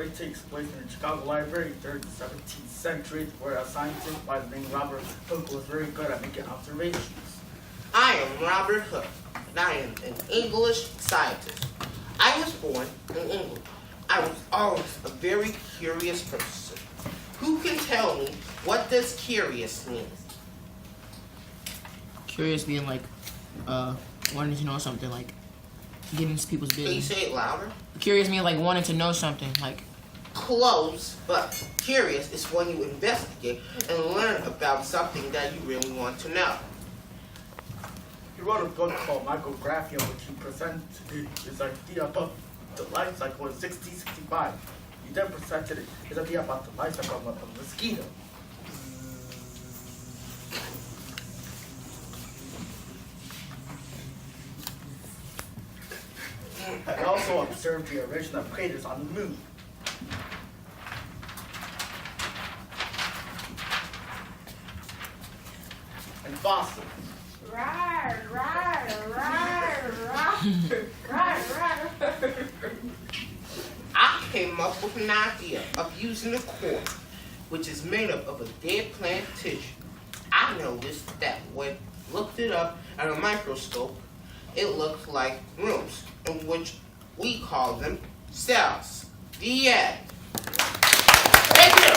story takes place in the Chicago Library during the 17th century, where a scientist by the name of Robert Hooke was very good at making observations. I am Robert Hooke, and I am an English scientist. I was born in England. I was always a very curious person. Who can tell me what does curious mean? Curious being like, wanting to know something, like getting into people's Can you business. say it louder? Curious means like wanting to know something, like Close, but curious is when you investigate and learn about something that you really want to know. He wrote a book called Micrographia, which he presented his idea about the life cycle in 1665. He then presented his idea about the life cycle of a mosquito. He also observed the origin of craters on the moon. And fossils. Rawr, rawr, rawr, rawr, rawr, rawr. I came up with an idea of using a core, which is made up of a dead plant tissue. I noticed that when I looked it up at a microscope, it looked like rooms, in which we call them cells. The end. Thank you.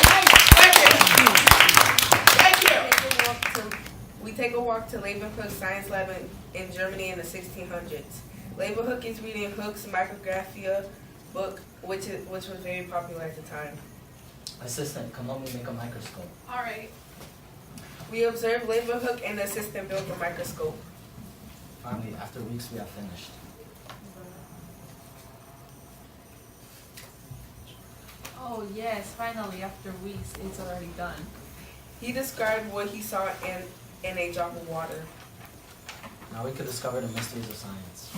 Thank you. We take a walk to Leeuwenhoek's science lab in Germany in the 1600s. Leeuwenhoek is reading Hooke's Micrographia book, which was very popular at the time. Assistant, come help me make a microscope. All right. We observed Leeuwenhoek and the assistant built the microscope. Finally, after weeks, we have finished. Oh yes, finally, after weeks, it's already done. He described what he saw in a drop of water. Now we could discover the mysteries of science.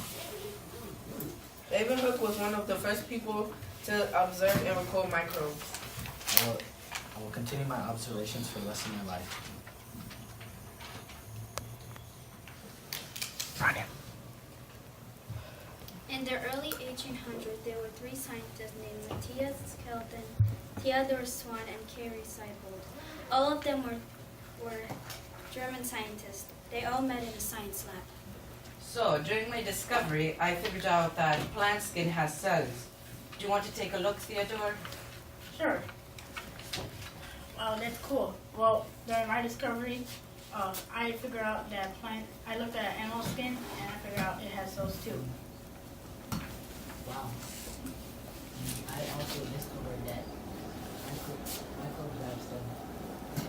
Leeuwenhoek was one of the first people to observe and record microbes. I will continue my observations for the rest of my life. In the early 1800s, there were three scientists named Matthias Skelton, Theodor Swan, and Carrie Seibold. All of them were German scientists. They all met in a science lab. So, during my discovery, I figured out that plant skin has cells. Do you want to take a look, Theodore? Sure. That's cool. Well, during my discovery, I figured out that I looked at animal skin and I figured out it has those too. wow. I also discovered that microbes have stuff.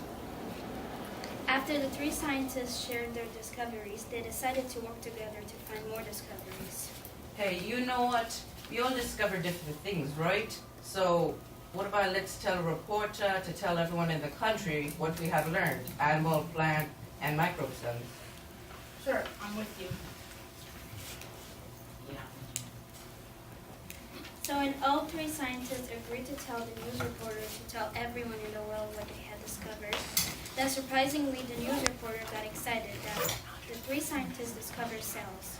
After the three scientists shared their discoveries, they decided to work together to find more discoveries. Hey, you know what? We all discover different things, right? So, what about let's tell a reporter to tell everyone in the country what we have learned, animal, plant, and microbe cells. Sure, I'm with you. Yeah. So, and all three scientists agreed to tell the news reporter to tell everyone in the world what they had discovered. Then, surprisingly, the news reporter got excited that the three scientists discovered cells.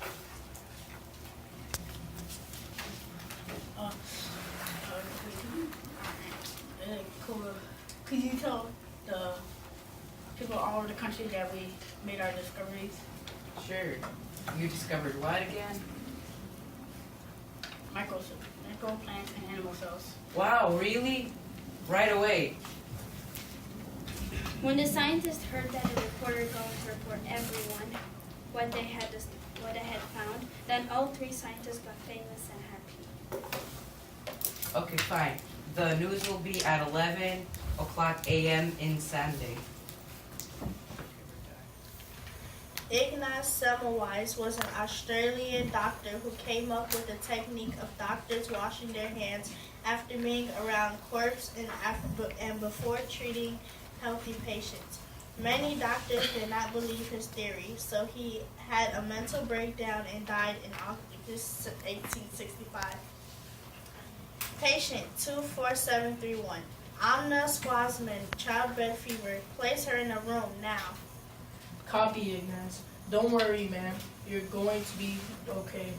Cool. Could you tell the people all over the country that we made our discoveries? Sure. You discovered what again? Micro plants and animal cells. Wow, really? Right away. When the scientists heard that the reporter going to report everyone what they had found, then all three scientists got famous and happy. Okay, fine. The news will be at 11 o'clock a.m. in Sunday. Ignaz Semmelweis was an Australian doctor who came up with the technique of doctors washing their hands after being around corpses and before treating healthy patients. Many doctors did not believe his theory, so he had a mental breakdown and died in August 1865. Patient 24731, Amna Squazman, childbed fever. Place her in a room now. Copy, Ignaz. Don't worry, ma'am. You're going to be okay.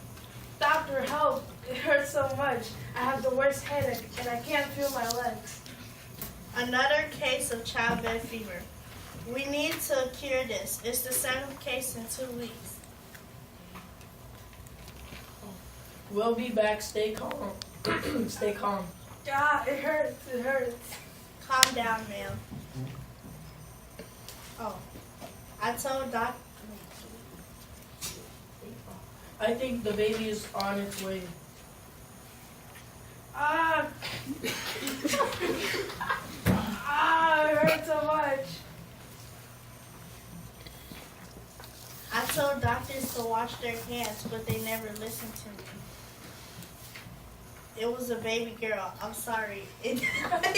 Doctor, help. It hurts so much. I have the worst headache and I can't feel my legs. Another case of childbed fever. We need to cure this. It's the 7th case in 2 weeks. We'll be back. Stay calm. Stay calm. Ah, it hurts. It hurts. Calm down, ma'am. Oh, I told Doc. I think the baby is on its way. Ah. Ah, it hurts so much. I told doctors to wash their hands, but they never listened to me. It was a baby girl. I'm sorry. It died.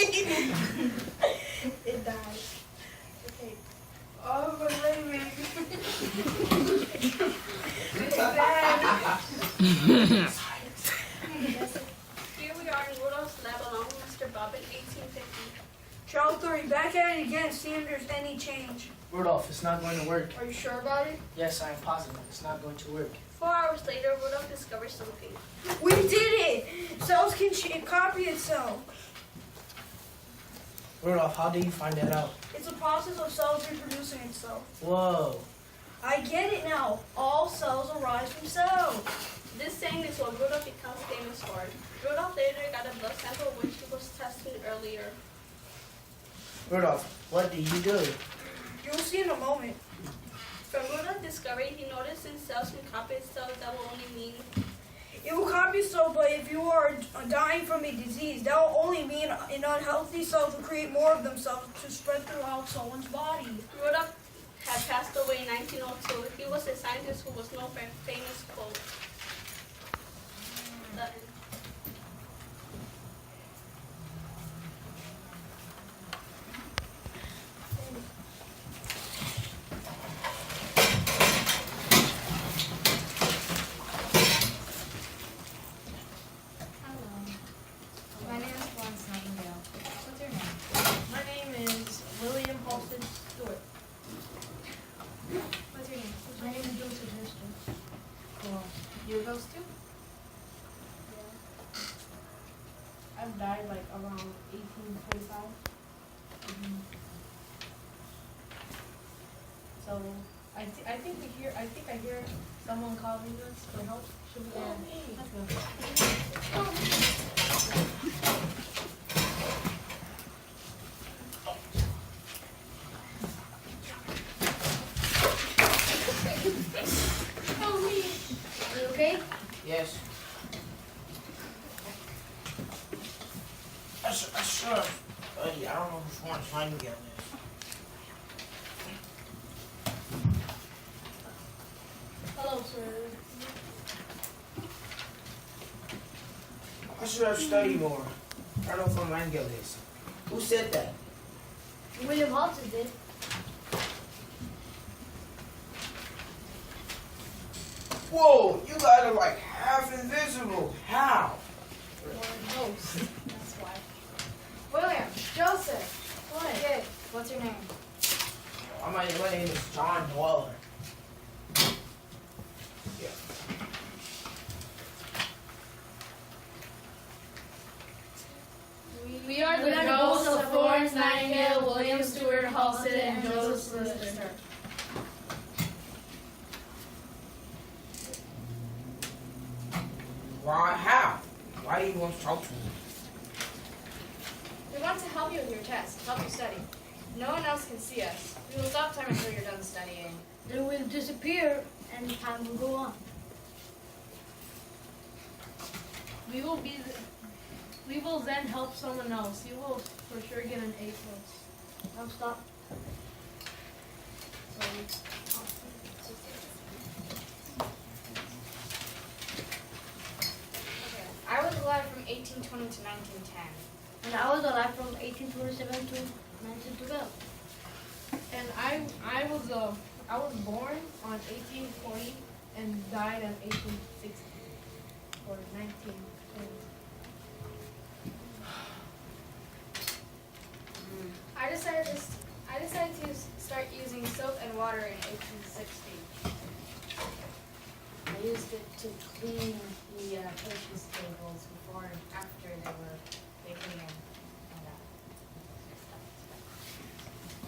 It died. Okay. Oh, my baby. It's dead. Here we are in Rudolph's lab along with Mr. Bob in 1850. Trial 3, back at it again, see if there's any change. Rudolph, it's not going to work. Are you sure about it? Yes, I am positive. It's not going to work. 4 hours later, Rudolph discovers something. We did it! Cells can copy itself. Rudolph, how did you find that out? It's a process of cells reproducing itself. Whoa. I get it now. All cells arise from cells. This saying is what Rudolph becomes famous for. Rudolph later got a blood sample which he was testing earlier. Rudolph, what did you do? You'll see in a moment. From Rudolph's discovery, he noticed since cells can copy cells, that will only mean It will copy itself, but if you are dying from a disease, that will only mean an unhealthy cells will create more of themselves to spread throughout someone's body. Rudolph had passed away in 1902. He was a scientist who was known for a famous quote. The end. My name is Florence Nightingale. What's your name? My name is William Halston Stewart. What's your name? My name is Joseph Hester. Cool. You those two? I've died like around 1845. So I think I hear someone calling us for help. Should we go? Let's go. Are you okay? Yes. I sure, buddy, I don't know which one's trying to get this. Hello, sir. I should have studied more. I don't know if I'm trying to get this. Who said that? William Halston did. Whoa, you guys are like half invisible. How? That's why. William, Joseph. What? Kid, what's your name? My name is John Waller. Yeah. We are the ghosts of Florence Nightingale, William Stewart Halsted, and Joseph Lister. Why? How? Why do you want to talk to me? We want to help you with your test, help you study. No one else can see us. We will stop time until you're done studying. Then we'll disappear and time will go on. We will then help someone else. You will for sure get an A+. Now stop. I was alive from 1820 to 1910. And I was alive from 1827 to 1912. And I was born on 1840 and died on 1860 or 1920. I decided to start using soap and water in 1860. used it to clean the patient's tables before and after they came in.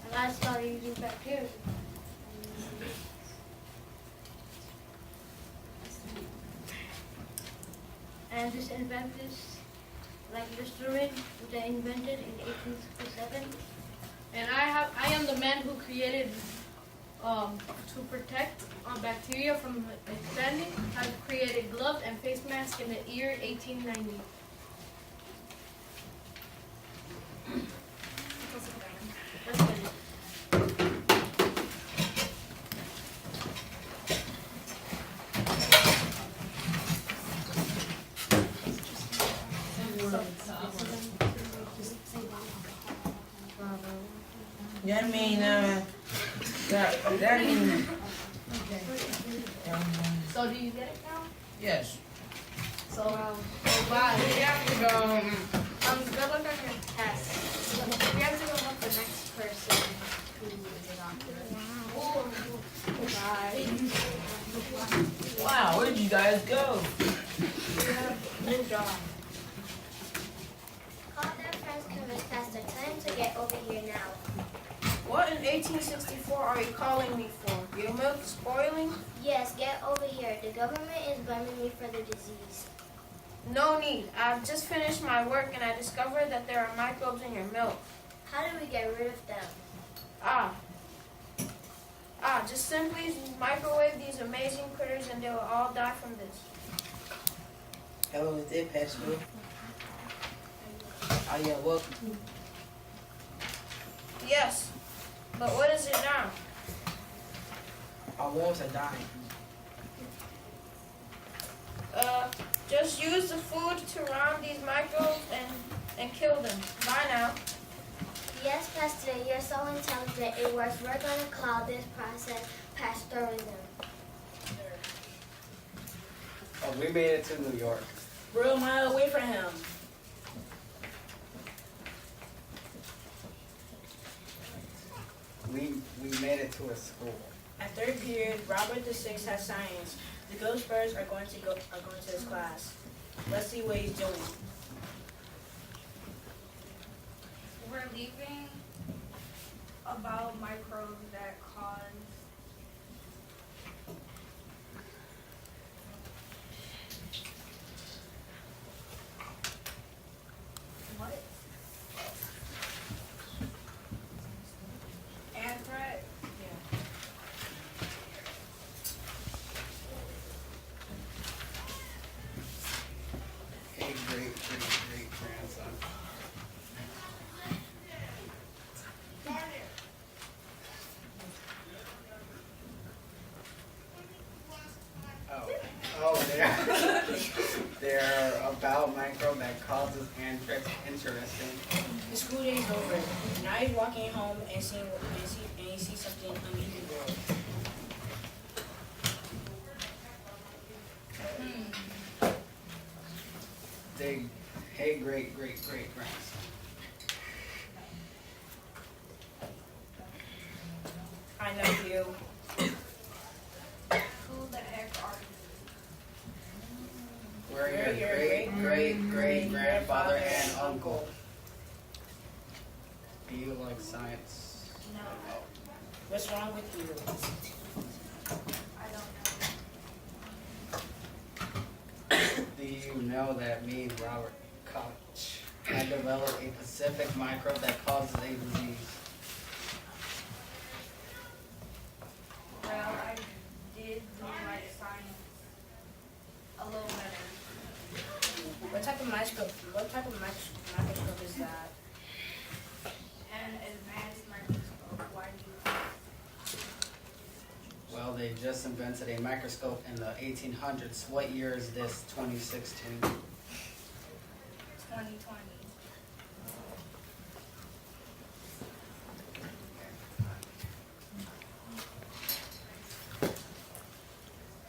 And I started using bacteria. And this inventors, like Listerine, they invented in 1867. And I am the man who created to protect bacteria from expanding. I've created gloves and face masks in the year 1890. That's good. That mean, that mean. So do you get it now? Yes. So bye. We have to go. Good luck on your test. We have to go help the next person who is a doctor. Bye. Wow, where did you guys go? We have moved on. Call their friends, convince Pastor. Tell him to get over here now. What in 1864 are you calling me for? Your milk is spoiling? Yes, get over here. The government is blaming me for the disease. No need. I've just finished my work and I discovered that there are microbes in your milk. How do we get rid of them? Just simply microwave these amazing critters and they will all die from this. Hello, is it Pastor? Oh yeah, welcome. Yes, but what is it now? Our walls are dying. Just use the food to round these microbes and kill them. Bye now. Yes, Pastor, you're so intelligent. It works. We're going to call this process pasteurism. Oh, we made it to New York. We're a mile away from him. We made it to a school. At third period, Robert the Sixth has science. The ghost birds are going to his class. Let's see what he's doing. We're leaving about microbes that cause what? Anthrax? Yeah. Hey, great grandson. Oh, they're about microbe that causes anthrax. Interesting. The school day is over. Now he's walking home and he sees something unusual. Hey, great grandson. I know you. Who the heck are you? We're your great grandfather and uncle. Do you like science? No. What's wrong with you? I don't know. Do you know that me, Robert Koch, I developed a specific microbe that causes a disease? Well, I did do like science a little better. What type of microscope is that? An advanced microscope. Why do you? Well, they just invented a microscope in the 1800s. What year is this? 2016. 2020.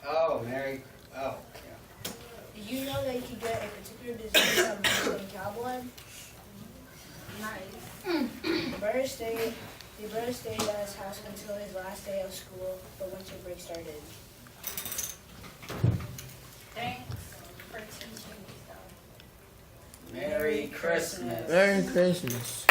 Oh, Mary. Oh, yeah. Did you know that you could get a particular disease from eating cow blood? Nice. The bird stayed at his house until his last day of school, but winter break started. Merry Christmas. Merry Christmas.